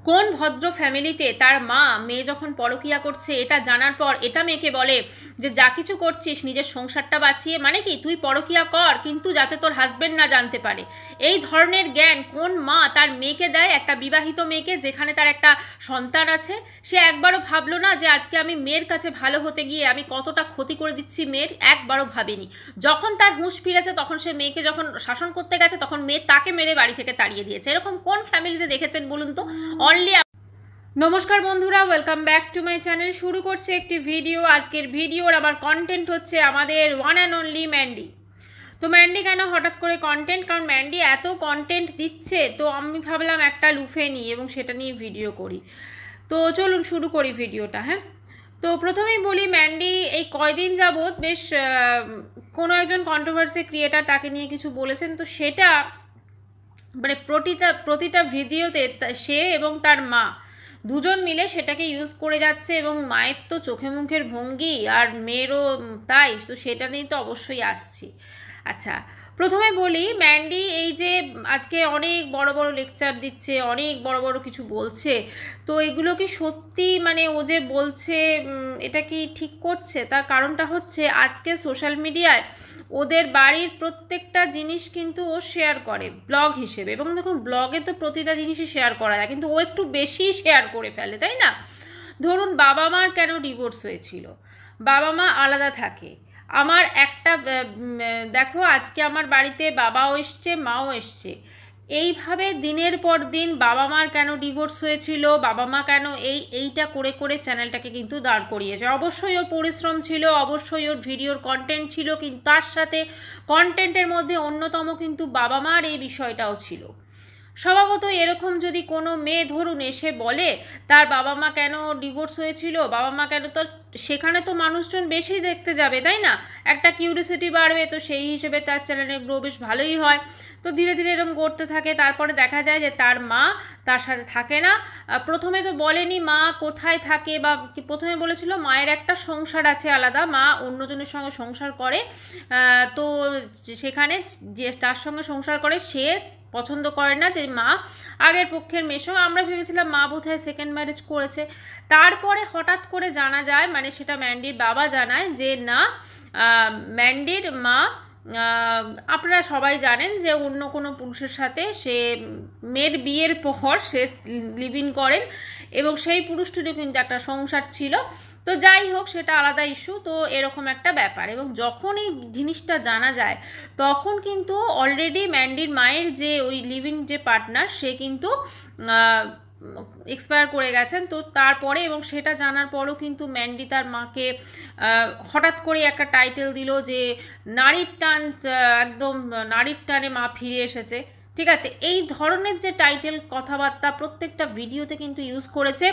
কোন ভদ্র ফ্যামিলিতে তার মা মেয়ে যখন পরকীয়া করছে এটা জানার পর এটা মেয়েকে বলে যে যা কিছু করছিস নিজের সংসারটা বাঁচিয়ে, মানে কি তুই পরকীয়া কর কিন্তু যাতে তোর হাজবেন্ড না জানতে পারে। এই ধরনের জ্ঞান কোন মা তার মেয়েকে দেয়? একটা বিবাহিত মেয়েকে, যেখানে তার একটা সন্তান আছে। সে একবারও ভাবলো না যে আজকে আমি মেয়ের কাছে ভালো হতে গিয়ে আমি কতটা ক্ষতি করে দিচ্ছি মেয়ের? একবারও ভাবেনি। যখন তার হুঁশ ফিরেছে তখন সে মেয়েকে যখন শাসন করতে গেছে তখন মেয়ে তাকে মেরে বাড়ি থেকে তাড়িয়ে দিয়েছে। এরকম কোন ফ্যামিলিতে দেখেছেন বলুন তো? অনলি। নমস্কার বন্ধুরা, welcome back to my channel. শুরু করছে একটি ভিডিও। আজকের ভিডিওর আমার কন্টেন্ট হচ্ছে আমাদের ওয়ান অ্যান্ড অনলি ম্যান্ডি। তো ম্যান্ডি কেন হঠাৎ করে কন্টেন্ট? কারণ ম্যান্ডি এত কন্টেন্ট দিচ্ছে, তো আমি ভাবলাম একটা লুফে নিই এবং সেটা নিয়ে ভিডিও করি। তো চলুন শুরু করি ভিডিওটা। হ্যাঁ, তো প্রথমেই বলি, ম্যান্ডি এই কয়দিন যাবৎ বেশ কোনো একজন কন্ট্রোভার্সি ক্রিয়েটার তাকে নিয়ে কিছু বলেছেন, তো সেটা মানে প্রতিটা ভিডিওতে সে এবং তার মা দুজন মিলে সেটাকে ইউজ করে যাচ্ছে, এবং মায়ের তো চোখে মুখের ভঙ্গি আর মেয়েরও তাই, তো সেটা নিয়ে তো অবশ্যই আসছি। আচ্ছা, প্রথমে বলি, ম্যান্ডি এই যে আজকে অনেক বড় বড় লেকচার দিচ্ছে, অনেক বড় বড় কিছু বলছে, তো এগুলো কি সত্যি মানে ও যে বলছে এটা কি ঠিক করছে? তার কারণটা হচ্ছে আজকে সোশ্যাল মিডিয়ায় ওদের বাড়ির প্রত্যেকটা জিনিস কিন্তু ও শেয়ার করে ব্লগ হিসেবে, এবং দেখুন ব্লগে তো প্রতিটা জিনিসই শেয়ার করা যায়, কিন্তু ও একটু বেশি শেয়ার করে ফেলে, তাই না? ধরুন বাবা মার কেন ডিভোর্স হয়েছিল, বাবা মা আলাদা থাকে। আমার একটা দেখো, আজকে আমার বাড়িতে বাবাও এসছে মাও এসছে, এইভাবে দিনের পর দিন বাবা মার কেন ডিভোর্স হয়েছিল, বাবা মা কেন এইটা করে করে চ্যানেলটাকে কিন্তু দাঁড় করিয়েছে। অবশ্যই ওর পরিশ্রম ছিল, অবশ্যই ওর ভিডিওর কন্টেন্ট ছিল, কিন্তু তার সাথে কন্টেন্টের মধ্যে অন্যতম কিন্তু বাবা মার এই বিষয়টাও ছিল। স্বভাবত এরকম যদি কোনো মেয়ে ধরুন এসে বলে তার বাবা মা কেন ডিভোর্স হয়েছিল, বাবা মা কেন, তো সেখানে তো মানুষজন বেশি দেখতে যাবে, তাই না? একটা কিউরিসিটি বাড়বে, তো সেই হিসেবে তার চ্যানেলের গ্রো বেশ ভালোই হয়। তো ধীরে ধীরে এরকম করতে থাকে, তারপরে দেখা যায় যে তার মা তার সাথে থাকে না। প্রথমে তো বলেনি মা কোথায় থাকে, বা প্রথমে বলেছিল মায়ের একটা সংসার আছে আলাদা, মা অন্যজনের সঙ্গে সংসার করে। তো সেখানে যে তার সঙ্গে সংসার করে সে পছন্দ করে না যে মা আগের পক্ষের মেয়ের সঙ্গে। আমরা ভেবেছিলাম মা বোধহয় সেকেন্ড ম্যারেজ করেছে। তারপরে হঠাৎ করে জানা যায়, মানে সেটা ম্যান্ডির বাবা জানায় যে না, ম্যান্ডির মা, আপনারা সবাই জানেন যে অন্য কোনো পুরুষের সাথে সে মেয়ের বিয়ের পর সে লিভ ইন করেন, এবং সেই পুরুষটিরও কিন্তু একটা সংসার ছিল। তো যাই হোক, সেটা আলাদা ইস্যু। তো এরকম একটা ব্যাপার, এবং যখন এই জিনিসটা জানা যায় তখন কিন্তু অলরেডি ম্যান্ডির মায়ের যে ওই লিভিং যে পার্টনার সে কিন্তু এক্সপায়ার করে গেছেন। তো তারপরে, এবং সেটা জানার পরও কিন্তু ম্যান্ডি তার মাকে হঠাৎ করে একটা টাইটেল দিল যে নারীর টান, একদম নারীর টানে মা ফিরে এসেছে। ঠিক আছে, এই ধরনের যে টাইটেল কথাবার্তা প্রত্যেকটা ভিডিওতে কিন্তু ইউজ করেছে।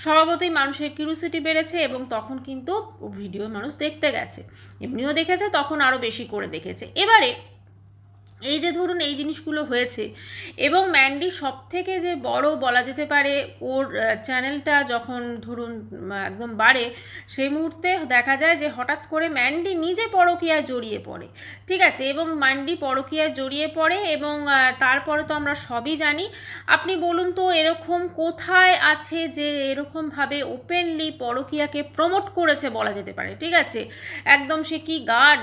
স্বভাবতই মানুষের কিউরিওসিটি বেড়েছে, এবং তখন কিন্তু ভিডিও মানুষ দেখতে গেছে, এমনিও দেখেছে, তখন আরও বেশি করে দেখেছে। এবারে এই যে ধরুন এই জিনিসগুলো হয়েছে, এবং ম্যান্ডি সব থেকে যে বড় বলা যেতে পারে, ওর চ্যানেলটা যখন ধরুন একদম বাড়ে, সেই মুহূর্তে দেখা যায় যে হঠাৎ করে ম্যান্ডি নিজে পরকীয়ায় জড়িয়ে পড়ে। ঠিক আছে, এবং ম্যান্ডি পরকীয়ায় জড়িয়ে পড়ে, এবং তারপরে তো আমরা সবই জানি। আপনি বলুন তো এরকম কোথায় আছে যে এরকমভাবে ওপেনলি পরকীয়াকে প্রমোট করেছে বলা যেতে পারে? ঠিক আছে, একদম সে কি গান,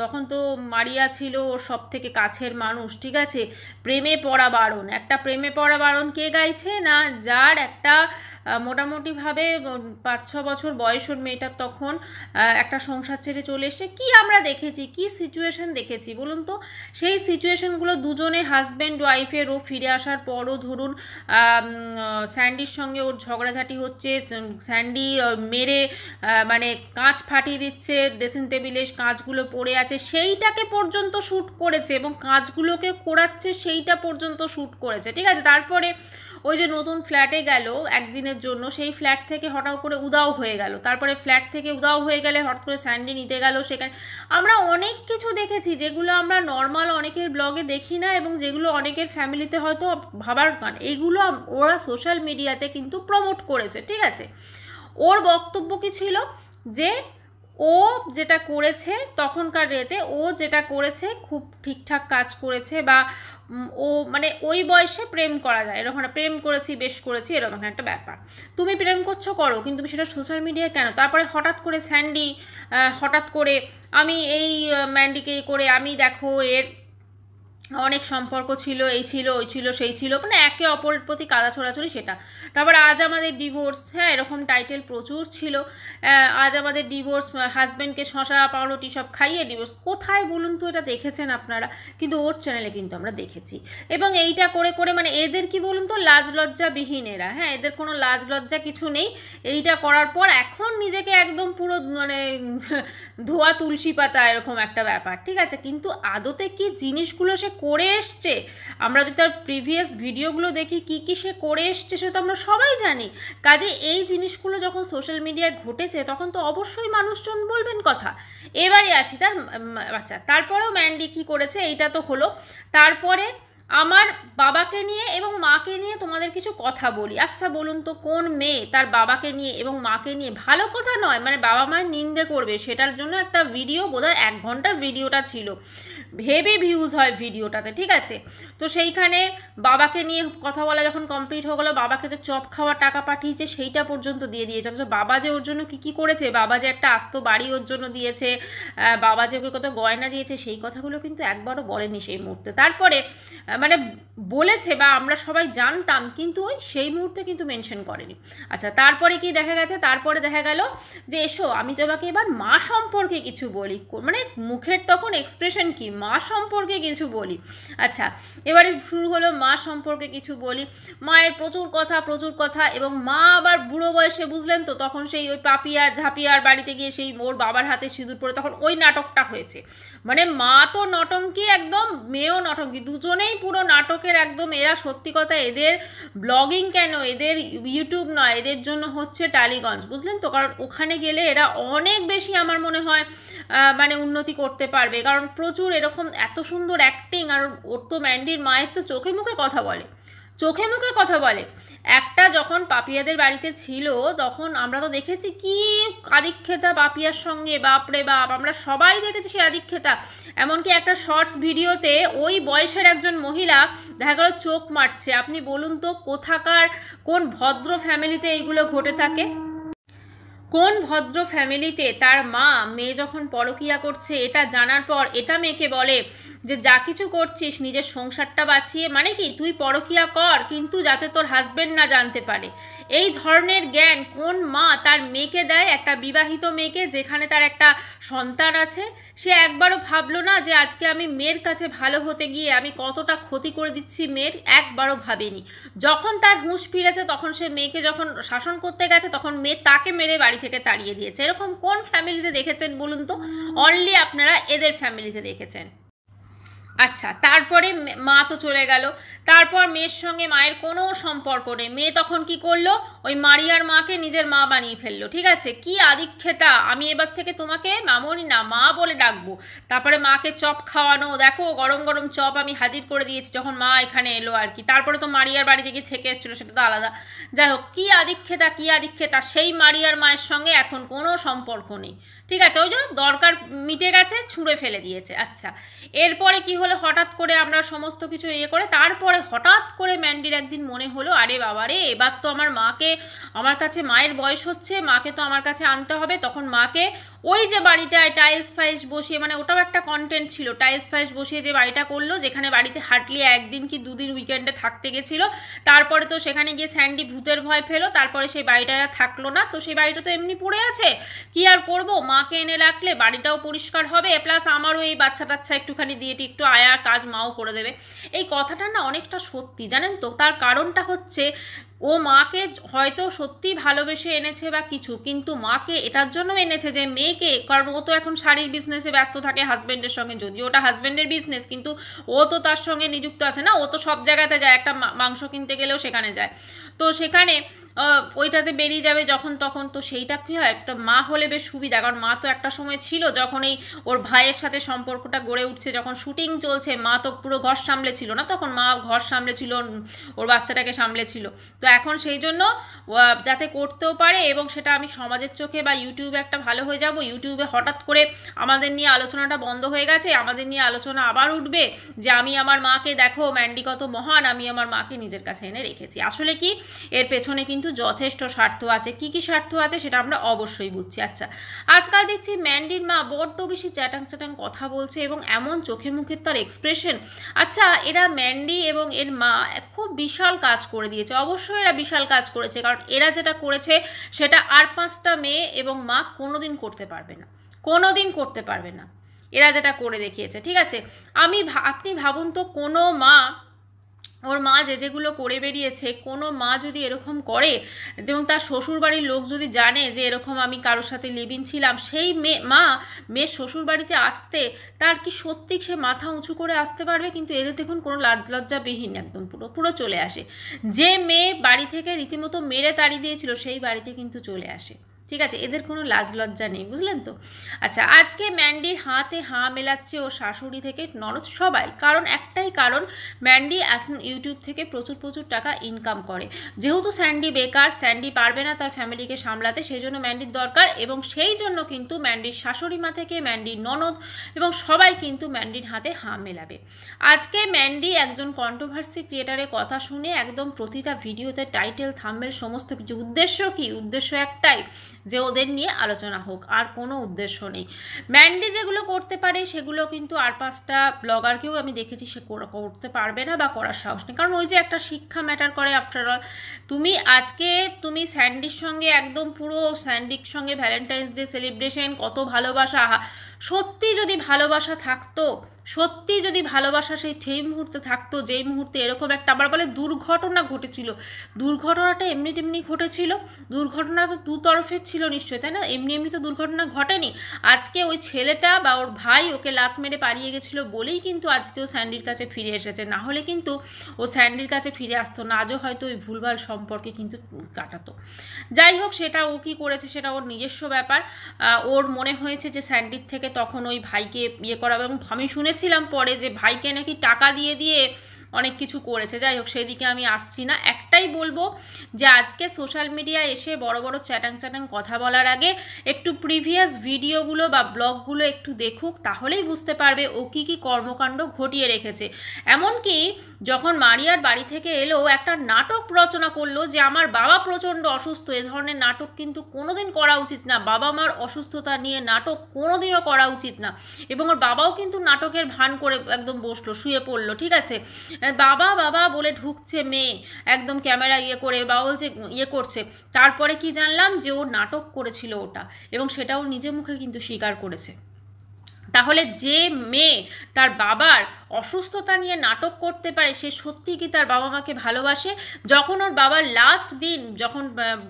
তখন তো মারিয়া ছিল ওর সব থেকে কাছের মানুষ। ঠিক আছে, প্রেমে পড়া বারণ, একটা প্রেমে পড়া বারণ কে গাইছে না, যার একটা মোটামুটিভাবে 5-6 বছর বয়স ওর মেয়েটার, তখন একটা সংসার ছেড়ে চলে এসছে। কি আমরা দেখেছি, কি সিচুয়েশন দেখেছি বলুন তো? সেই সিচুয়েশনগুলো দুজনে হাজব্যান্ড ওয়াইফের, ও ফিরে আসার পরও ধরুন স্যান্ডির সঙ্গে ওর ঝগড়াঝাটি হচ্ছে, স্যান্ডি মেরে মানে কাঁচ ফাটিয়ে দিচ্ছে, ড্রেসিং টেবিলে কাঁচগুলো পড়ে আছে সেইটাকে পর্যন্ত শ্যুট করেছে, এবং কাঁচগুলোকে কোড়াচ্ছে সেইটা পর্যন্ত শ্যুট করেছে। ঠিক আছে, তারপরে ওই যে নতুন ফ্ল্যাটে গেল একদিনের জন্য, সেই ফ্ল্যাট থেকে হঠাৎ করে উদাও হয়ে গেল, তারপরে ফ্ল্যাট থেকে উদাও হয়ে গেলে হঠাৎ করে স্যান্ডি নিতে গেল সেখানে। আমরা অনেক কিছু দেখেছি যেগুলো আমরা নর্মাল অনেকের ব্লগে দেখি না, এবং যেগুলো অনেকের ফ্যামিলিতে হয়তো ভাবার গান, এইগুলো ওরা সোশ্যাল মিডিয়াতে কিন্তু প্রমোট করেছে। ঠিক আছে, ওর বক্তব্য কি ছিল যে ও যেটা করেছে তখনকার ডেতে, ও যেটা করেছে খুব ঠিকঠাক কাজ করেছে, বা ও মানে ওই বয়সে প্রেম করা যায়, এরকম একটা প্রেম করেছি বেশ করেছি এরকম একটা ব্যাপার। তুমি প্রেম করছো করো, কিন্তু তুমি সেটা সোশ্যাল মিডিয়ায় কেন? তারপরে হঠাৎ করে স্যান্ডি হঠাৎ করে আমি এই ম্যান্ডিকে করে আমি দেখো এর অনেক সম্পর্ক ছিল, এই ছিল ওই ছিল সেই ছিল, মানে একে অপরের প্রতি কাদা ছোড়াছড়ি সেটা। তারপর আজ আমাদের ডিভোর্স, হ্যাঁ এরকম টাইটেল প্রচুর ছিল। আজ আমাদের ডিভোর্স, হাজব্যান্ডকে শশা পাউরুটি সব খাইয়ে ডিভোর্স। কোথায় বলুন তো এটা দেখেছেন আপনারা? কিন্তু ওর চ্যানেলে কিন্তু আমরা দেখেছি। এবং এইটা করে করে মানে এদের কি বলুন তো, লাজ লজ্জা বিহীন এরা, হ্যাঁ এদের কোনো লাজ লজ্জা কিছু নেই। এইটা করার পর এখন নিজেকে একদম পুরো মানে ধোয়া তুলসী পাতা এরকম একটা ব্যাপার, ঠিক আছে। কিন্তু আদতে কি জিনিসগুলো সে করে এসছে, আমরা যদি তার প্রিভিয়াস ভিডিওগুলো দেখি কি কি সে করে এসছে সে তো আমরা সবাই জানি। কাজে এই জিনিসগুলো যখন সোশ্যাল মিডিয়ায় ঘটেছে তখন তো অবশ্যই মানুষজন বলবেন কথা। এবারে আসি তার আচ্ছা, তারপরেও ম্যান্ডি কি করেছে এইটা তো হলো। তারপরে আমার বাবাকে নিয়ে এবং মাকে নিয়ে তোমাদের কিছু কথা বলি। আচ্ছা বলুন তো, কোন মেয়ে তার বাবাকে নিয়ে এবং মাকে নিয়ে, ভালো কথা নয় মানে বাবা মায়ের নিন্দে করবে, সেটার জন্য একটা ভিডিও বোধহয় 1 ঘন্টার ভিডিওটা ছিল, হেভি ভিউজ হয় ভিডিওটাতে, ঠিক আছে। তো সেইখানে বাবাকে নিয়ে কথা বলা যখন কমপ্লিট হয়ে গেলো, বাবাকে যে চপ খাওয়ার টাকা পাঠিয়েছে সেইটা পর্যন্ত দিয়ে দিয়েছে। অথচ বাবা যে ওর জন্য কী কী করেছে, বাবা যে একটা আস্ত বাড়ি ওর জন্য দিয়েছে, বাবা যে ওকে কত গয়না দিয়েছে, সেই কথাগুলো কিন্তু একবারও বলেনি সেই মুহূর্তে। তারপরে মানে বলেছে বা আমরা সবাই জানতাম, কিন্তু ওই সেই মুহূর্তে কিন্তু মেনশন করেনি। আচ্ছা তারপরে কি দেখা গেছে, তারপরে দেখা গেল যে এসো আমি তোমাকে এবার মা সম্পর্কে কিছু বলি, মানে মুখের তখন এক্সপ্রেশন কি, মা সম্পর্কে কিছু বলি। আচ্ছা এবারে শুরু হলো মা সম্পর্কে কিছু বলি, মায়ের প্রচুর কথা, এবং মা আবার বুড়ো বয়সে বুঝলেন তো, তখন সেই ওই পাপিয়া ঝাপিয়ার বাড়িতে গিয়ে সেই ওর বাবার হাতে সিঁদুর পরে তখন ওই নাটকটা হয়েছে। মানে মা তো নটঙ্কি একদম, মেয়েও নটঙ্কি, দুজনেই পুরো নাটকের একদম। এরা সত্যি কথা এদের ব্লগিং কেন, এদের ইউটিউব নয়, এদের জন্য হচ্ছে টালিগঞ্জ, বুঝলেন তো। কারণ ওখানে গেলে এরা অনেক বেশি আমার মনে হয় মানে উন্নতি করতে পারবে, কারণ প্রচুর এরকম এত সুন্দর অ্যাক্টিং। আর ওর তো ম্যান্ডির মায়ের তো চোখে মুখে কথা বলে, চোখে মুখে কথা বলে। একটা যখন পাপিয়াদের বাড়িতে ছিল তখন আমরা তো দেখেছি কি আদিক্ষেতা পাপিয়ার সঙ্গে, বাপরে বাপ, আমরা সবাই দেখেছি সে আদিক্ষেতা। এমনকি একটা শর্টস ভিডিওতে ওই বয়সের একজন মহিলা দেখা গেল চোখ মারছে। আপনি বলুন তো কোথাকার কোন ভদ্র ফ্যামিলিতে এইগুলো ঘটে থাকে? কোন ভদ্র ফ্যামিলিতে তার মা মেয়ে যখন পরকীয়া করছে এটা জানার পর এটা মেয়েকে বলে যে যা কিছু করছিস নিজের সংসারটা বাঁচিয়ে, মানে কি তুই পরকীয়া কর কিন্তু যাতে তোর হাজবেন্ড না জানতে পারে। এই ধরনের জ্ঞান কোন মা তার মেয়েকে দেয়? একটা বিবাহিত মেয়েকে, যেখানে তার একটা সন্তান আছে। সে একবারও ভাবলো না যে আজকে আমি মেয়ের কাছে ভালো হতে গিয়ে আমি কতটা ক্ষতি করে দিচ্ছি মেয়ের? একবারও ভাবেনি। যখন তার হুঁশ ফিরেছে তখন সে মেয়েকে যখন শাসন করতে গেছে তখন মেয়ে তাকে মেরে বাড়ি থেকে তাড়িয়ে দিয়েছে। এরকম কোন ফ্যামিলিতে দেখেছেন বলুন তো? অনলি আপনারা এদের ফ্যামিলিতে দেখেছেন। আচ্ছা তারপরে মা তো চলে গেল, তারপর মেয়ের সঙ্গে মায়ের কোনো সম্পর্ক নেই। মেয়ে তখন কি করলো, ওই মারিয়ার মাকে নিজের মা বানিয়ে ফেললো, ঠিক আছে। কি আদিক্ষেতা, আমি এবার থেকে তোমাকে মামনি না মা বলে ডাকবো। তারপরে মাকে চপ খাওয়ানো, দেখো গরম গরম চপ আমি হাজির করে দিয়েছি যখন মা এখানে এলো আর কি। তারপরে তো মারিয়ার বাড়ি থেকে থেকে এসেছিলো সেটা তো আলাদা। যাই হোক, কি আদিক্ষেতা কি আদিক্ষেতা। সেই মারিয়ার মায়ের সঙ্গে এখন কোনো সম্পর্ক নেই, ঠিক আছে। ওই যে দরকার মিটে গেছে, ছুঁড়ে ফেলে দিয়েছে। আচ্ছা এরপরে কি হলো, হঠাৎ করে আমরা সমস্ত কিছু ইয়ে করে তারপরে হঠাৎ করে ম্যান্ডির একদিন মনে হলো আরে বাবা রে, এবার তো আমার মাকে, আমার কাছে মায়ের বয়স হচ্ছে, মাকে তো আমার কাছে আনতে হবে। তখন মাকে ওই যে বাড়িটায় টাইলস ফাইলস বসিয়ে, মানে ওটাও একটা কন্টেন্ট ছিল, টাইলস ফাইলস বসিয়ে যে বাড়িটা করলো, যেখানে বাড়িতে হার্ডলি 1 দিন কি 2 দিন উইকেন্ডে থাকতে গেছিলো। তারপরে তো সেখানে গিয়ে স্যান্ডি ভূতের ভয় পেলো, তারপরে সেই বাড়িটা থাকলো না। তো সেই বাড়িটা তো এমনি পড়ে আছে, কি আর করবো, মাকে এনে রাখলে বাড়িটাও পরিষ্কার হবে, প্লাস আমারও এই বাচ্চা টাচ্চা একটুখানি দিয়ে একটু আয়ার কাজ মাও করে দেবে। এই কথাটা না অনেকটা সত্যি, জানেন তো। তার কারণটা হচ্ছে ও মাকে হয়তো সত্যি ভালোবেসে এনেছে বা কিছু, কিন্তু মাকে এটার জন্য এনেছে যে মেয়েকে, কারণ ও তো এখন শাড়ির বিজনেসে ব্যস্ত থাকে হাজব্যান্ডের সঙ্গে, যদিও ওটা হাজব্যান্ডের বিজনেস কিন্তু ও তো তার সঙ্গে নিযুক্ত আছে না, ও তো সব জায়গাতে যায়, একটা মাংস কিনতে গেলেও সেখানে যায়। তো সেখানে ওইটাতে বেরিয়ে যাবে যখন তখন। তো সেইটা কী হয়, একটা মা হলে বেশ সুবিধা, কারণ মা তো একটা সময় ছিল যখন এই ওর ভাইয়ের সাথে সম্পর্কটা গড়ে উঠছে, যখন শুটিং চলছে মা তো পুরো ঘর সামলে ছিল না, তখন মা ঘর সামলে ছিল, ওর বাচ্চাটাকে সামলে ছিল। তো এখন সেই জন্য যাতে করতেও পারে, এবং সেটা আমি সমাজের চোখে বা ইউটিউবে একটা ভালো হয়ে যাব, ইউটিউবে হঠাৎ করে আমাদের নিয়ে আলোচনাটা বন্ধ হয়ে গেছে, আমাদের নিয়ে আলোচনা আবার উঠবে যে আমি আমার মাকে দেখো ম্যান্ডি কত মহান, আমি আমার মাকে নিজের কাছে এনে রেখেছি। আসলে কি এর পেছনে কিন্তু যথেষ্ট স্বার্থ আছে। কি কি স্বার্থ আছে সেটা আমরা অবশ্যই বুঝছি। আচ্ছা, আজকাল দেখছি ম্যান্ডির মা বড্ড বেশি চ্যাটাং চ্যাটাং কথা বলছে, এবং এমন চোখে মুখের তার এক্সপ্রেশন। আচ্ছা, এরা ম্যান্ডি এবং এর মা খুব বিশাল কাজ করে দিয়েছে, অবশ্যই এরা বিশাল কাজ করেছে, কারণ এরা যেটা করেছে সেটা আর 5টা মেয়ে এবং মা কোনোদিন করতে পারবে না, কোনোদিন করতে পারবে না এরা যেটা করে দেখিয়েছে। ঠিক আছে, আপনি ভাবুন তো, কোনো মা, ওর মা যেগুলো করে বেরিয়েছে, কোনো মা যদি এরকম করে এবং তার শ্বশুরবাড়ির লোক যদি জানে যে এরকম আমি কারোর সাথে লিভ-ইন ছিলাম, সেই মেয়ের শ্বশুরবাড়িতে আসতে তার কি সত্যি সে মাথা উঁচু করে আসতে পারবে? কিন্তু এদের দেখুন কোনো লজ্জাবিহীন, একদম পুরো পুরো চলে আসে। যে মেয়ে বাড়ি থেকে রীতিমতো মেরে তাড়িয়ে দিয়েছিল সেই বাড়িতে কিন্তু চলে আসে। ঠিক আছে, এদের কোনো লাজ লজ্জা নেই, বুঝলেন তো। আচ্ছা, আজকে ম্যান্ডির হাতে হাঁ মেলাচ্ছে ওর শাশুড়ি থেকে ননদ সবাই, কারণ একটাই কারণ, ম্যান্ডি এখন ইউটিউব থেকে প্রচুর প্রচুর টাকা ইনকাম করে। যেহেতু স্যান্ডি বেকার, স্যান্ডি পারবে না তার ফ্যামিলিকে সামলাতে, সেই জন্য ম্যান্ডির দরকার, এবং সেই জন্য কিন্তু ম্যান্ডির শাশুড়ি মা থেকে ম্যান্ডির ননদ এবং সবাই কিন্তু ম্যান্ডির হাতে হাঁ মেলাবে। আজকে ম্যান্ডি একজন কন্ট্রোভার্সি ক্রিয়েটারের কথা শুনে একদম প্রতিটা ভিডিওতে টাইটেল, থাম্বনেল সমস্ত কিছু, উদ্দেশ্য কি? উদ্দেশ্য একটাই, যে ওদের নিয়ে আলোচনা হোক, আর কোনো উদ্দেশ্য নেই। ম্যান্ডি যেগুলো করতে পারে সেগুলো কিন্তু আর 5টা ব্লগারকেও আমি দেখেছি সে করতে পারবে না বা করার সাহস নেই, কারণ ওই যে একটা শিক্ষা ম্যাটার করে আফটার অল। তুমি স্যান্ডির সঙ্গে একদম পুরো স্যান্ডির সঙ্গে ভ্যালেন্টাইন্স ডে সেলিব্রেশন, কত ভালোবাসা, সত্যি যদি ভালোবাসা থাকতো, সত্যি যদি ভালোবাসা সেই মুহূর্তে থাকতো, যেই মুহূর্তে এরকম একটা আবার বলে দুর্ঘটনা ঘটেছিল, দুর্ঘটনাটা এমনি তেমনি ঘটেছিল, দুর্ঘটনা তো দু তরফের ছিল নিশ্চয়ই, তাই না? এমনি এমনি তো দুর্ঘটনা ঘটেনি। আজকে ওই ছেলেটা বা ওর ভাই ওকে লাথ মেরে পালিয়ে গেছিলো বলেই কিন্তু আজকেও স্যান্ডির কাছে ফিরে এসেছে, না হলে কিন্তু ও স্যান্ডির কাছে ফিরে আসতো না, আজও হয়তো ওই ভুলভাল সম্পর্কে কিন্তু কাটাতো। যাই হোক, সেটা ও কী করেছে সেটা ওর নিজস্ব ব্যাপার। ওর মনে হয়েছে যে স্যান্ডির থেকে তখন ওই ভাইকে ইয়ে করা, এবং আমি শুনেছিলাম পরে যে ভাইকে নাকি টাকা দিয়ে দিয়ে অনেক কিছু করেছে। যাই হোক, সেদিকে আমি আসছি না। একটাই বলবো যে আজকে সোশ্যাল মিডিয়ায় এসে বড় বড় চ্যাটাং চ্যাটাং কথা বলার আগে একটু প্রিভিয়াস ভিডিওগুলো বা ব্লগগুলো একটু দেখুক, তাহলেই বুঝতে পারবে ও কী কী কর্মকাণ্ড ঘটিয়ে রেখেছে। এমনকি যখন মারিয়ার বাড়ি থেকে এলো, একটা নাটক রচনা করলো যে আমার বাবা প্রচণ্ড অসুস্থ। এ ধরনের নাটক কিন্তু কোনোদিন করা উচিত না, বাবা মার অসুস্থতা নিয়ে নাটক কোনোদিনও করা উচিত না। এবং ওর বাবাও কিন্তু নাটকের ভান করে একদম বসলো, শুয়ে পড়লো। ঠিক আছে, বাবা বাবা বলে ঢুকছে মেয়ে, একদম ক্যামেরা ইয়ে করে, বাবা বলছে ইয়ে করছে। তারপরে কি জানলাম যে ও নাটক করেছিল ওটা, এবং সেটাও নিজে মুখে কিন্তু স্বীকার করেছে। তাহলে যে মেয়ে তার বাবার অসুস্থতা নিয়ে নাটক করতে পারে, সে সত্যি কি তার বাবা মাকে ভালোবাসে? যখন ওর বাবার লাস্ট দিন, যখন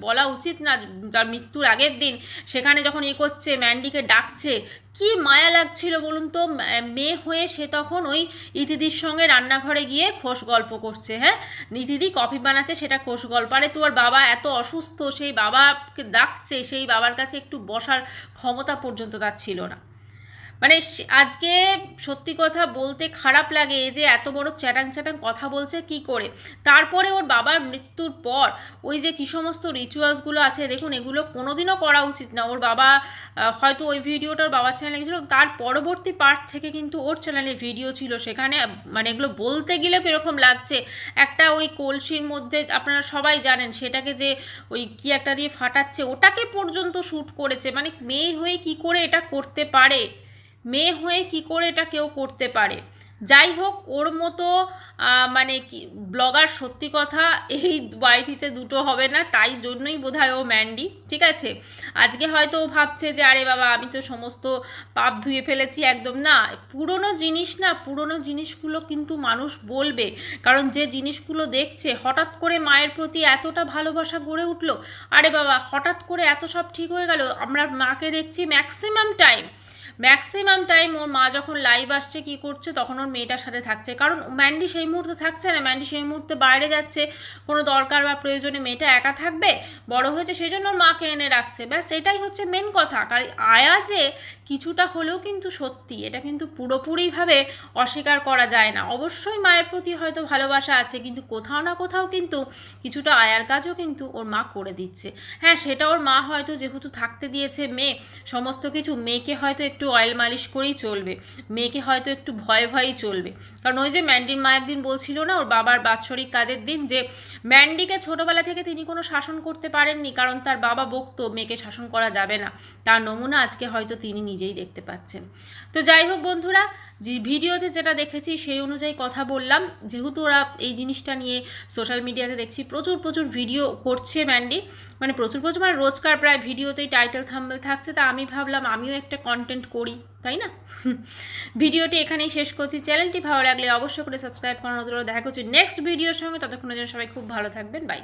বলা উচিত না, তার মৃত্যুর আগের দিন, সেখানে যখন করছে, ম্যান্ডিকে ডাকছে, কি মায়া লাগছিল বলুন তো। মেয়ে হয়ে সে তখন ওই ইতিদির সঙ্গে রান্নাঘরে গিয়ে খোশ গল্প করছে। হ্যাঁ, ইতিদি কফি বানাচ্ছে, সেটা খোশ গল্প। আরে তোর বাবা এত অসুস্থ, সেই বাবাকে ডাকছে, সেই বাবার কাছে একটু বসার ক্ষমতা পর্যন্ত তার ছিল না। মানে আজকে সত্যি কথা বলতে খারাপ লাগে যে এত বড় চ্যাটাং চ্যাটাং কথা বলছে কি করে। তারপরে ওর বাবার মৃত্যুর পর ওই যে কী সমস্ত রিচুয়ালসগুলো আছে, দেখুন এগুলো কোনোদিনও করা উচিত না। ওর বাবা হয়তো ওই ভিডিওটার বাবার চ্যানেলে গেছিলো, তার পরবর্তী পার্ট থেকে কিন্তু ওর চ্যানেলে ভিডিও ছিল, সেখানে মানে এগুলো বলতে গেলে কীরকম লাগছে, একটা ওই কলসির মধ্যে আপনারা সবাই জানেন সেটাকে যে ওই কি একটা দিয়ে ফাটাচ্ছে, ওটাকে পর্যন্ত শ্যুট করেছে। মানে মেয়ে হয়ে কি করে এটা করতে পারে, মেয়ে হয়ে কি করে এটা কেউ করতে পারে? যাই হোক, ওর মতো মানে কি ব্লগার সত্যি কথা এই বাড়িটিতে দুটো হবে না, তাই জন্যই বোধহয় ও ম্যান্ডি। ঠিক আছে, আজকে হয়তো ও ভাবছে যে আরে বাবা আমি তো সমস্ত পাপ ধুয়ে ফেলেছি। একদম না, পুরনো জিনিস না, পুরনো জিনিসগুলো কিন্তু মানুষ বলবে, কারণ যে জিনিসগুলো দেখছে, হঠাৎ করে মায়ের প্রতি এতটা ভালোবাসা গড়ে উঠলো, আরে বাবা হঠাৎ করে এত সব ঠিক হয়ে গেল। আমরা মাকে দেখছি ম্যাক্সিমাম টাইম ম্যাক্সিমাম টাইম ওর মা যখন লাইভ আসছে কি করছে তখন ওর মেয়েটার সাথে থাকছে, কারণ ম্যান্ডি সেই মুহূর্তে থাকছে না, ম্যান্ডি সেই মুহূর্তে বাইরে যাচ্ছে, কোনো দরকার বা প্রয়োজনে মেয়েটা একা থাকবে, বড় হয়েছে সেই জন্য ওর মাকে এনে রাখছে, ব্যাস এটাই হচ্ছে মেন কথা। আয়া যে কিছুটা হলেও কিন্তু সত্যি, এটা কিন্তু পুরোপুরিভাবে অস্বীকার করা যায় না। অবশ্যই মায়ের প্রতি হয়তো ভালোবাসা আছে, কিন্তু কোথাও না কোথাও কিন্তু কিছুটা আয়ার কাজও কিন্তু ওর মা করে দিচ্ছে। হ্যাঁ, সেটা ওর মা হয়তো যেহেতু থাকতে দিয়েছে মেয়ে সমস্ত কিছু, মেয়েকে হয়তো একটু অয়েল মালিশ করেই চলবে, মেয়েকে হয়তো একটু ভয়ে ভয়েই চলবে। কারণ ওই যে ম্যান্ডির মা একদিন বলছিল না ওর বাবার বাৎসরিক কাজের দিন, যে ম্যান্ডিকে ছোটবেলা থেকে তিনি কোনো শাসন করতে পারেননি, কারণ তার বাবা বকতো মেয়েকে শাসন করা যাবে না, তার নমুনা আজকে হয়তো তিনি নিজেই দেখতে পাচ্ছেন। তো যাই হোক বন্ধুরা, যে ভিডিওতে যেটা দেখেছি সেই অনুযায়ী কথা বললাম। যেহেতু ওরা এই জিনিসটা নিয়ে সোশ্যাল মিডিয়াতে দেখছি প্রচুর প্রচুর ভিডিও করছে ম্যান্ডি, মানে প্রচুর প্রচুর মানে রোজকার প্রায় ভিডিওতেই টাইটেল থাম্বনেল থাকছে, তা আমি ভাবলাম আমিও একটা কন্টেন্ট করি, তাই না? ভিডিওটি এখানেই শেষ করছি। চ্যানেলটি ভালো লাগলে অবশ্যই করে সাবস্ক্রাইব করানো, দেখা হচ্ছে নেক্সট ভিডিওর সঙ্গে। ততক্ষণের জন্য সবাই খুব ভালো থাকবেন, বাই।